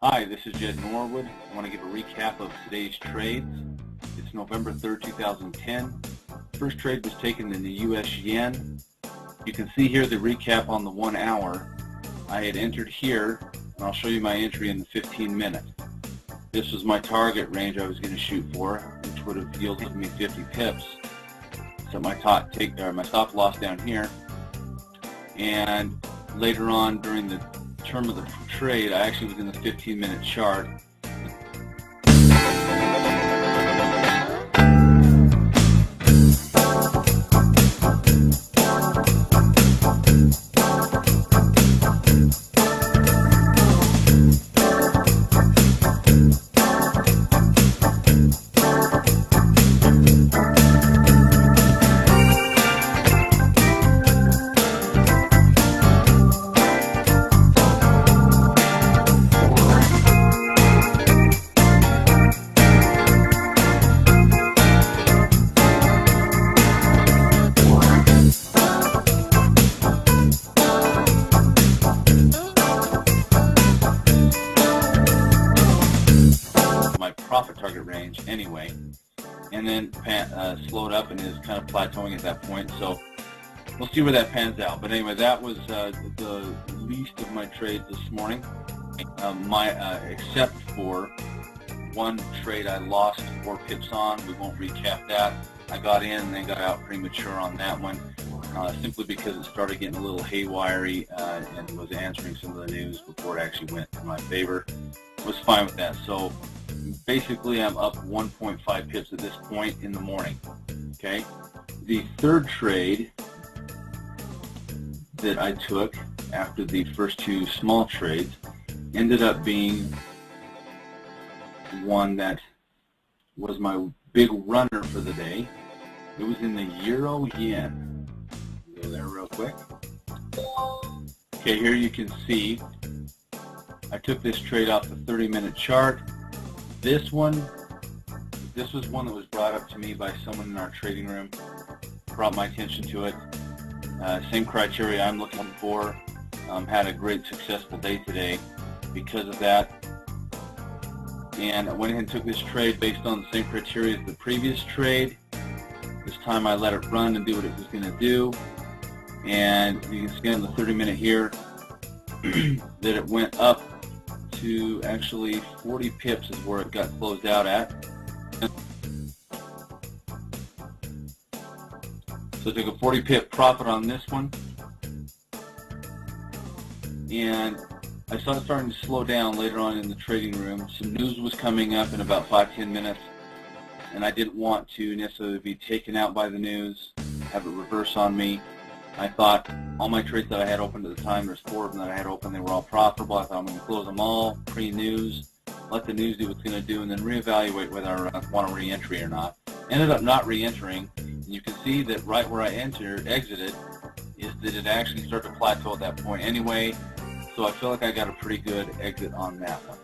Hi, this is Jed Norwood. I want to give a recap of today's trades. It's November 3rd, 2010. First trade was taken in the US yen. You can see here the recap on the 1 hour. I had entered here, and I'll show you my entry in the 15 minute. This was my target range I was going to shoot for, which would have yielded me 50 pips. So my stop loss down here. And later on during the term of the trade, I actually was in the 15-minute chart. Profit target range anyway, and then slowed up and is kind of plateauing at that point. So we'll see where that pans out. But anyway, that was the least of my trades this morning. Except for one trade I lost 4 pips on. We won't recap that. I got in and then got out premature on that one, simply because it started getting a little haywire and was answering some of the news before it actually went in my favor. I was fine with that. So basically I'm up 1.5 pips at this point in the morning. Okay, the third trade that I took after the first 2 small trades ended up being one that was my big runner for the day. It was in the Euro Yen. Go there real quick. Okay, here you can see I took this trade off the 30-minute chart. This was one that was brought up to me by someone in our trading room, brought my attention to it. Same criteria I'm looking for. Had a great successful day today because of that. And I went ahead and took this trade based on the same criteria as the previous trade. This time I let it run and do what it was going to do. And you can see on the 30-minute here that it went up to actually 40 pips is where it got closed out at. So I took a 40 pip profit on this one, and I saw it starting to slow down later on in the trading room. Some news was coming up in about 5-10 minutes, and I didn't want to necessarily be taken out by the news, have it reverse on me. I thought all my trades that I had open at the time, there's 4 of them that I had open, they were all profitable. I thought I'm going to close them all pre-news, let the news do what it's going to do, and then reevaluate whether I want to re-entry or not. Ended up not re-entering, and you can see that right where I exited, is that it actually started to plateau at that point anyway, so I feel like I got a pretty good exit on that one.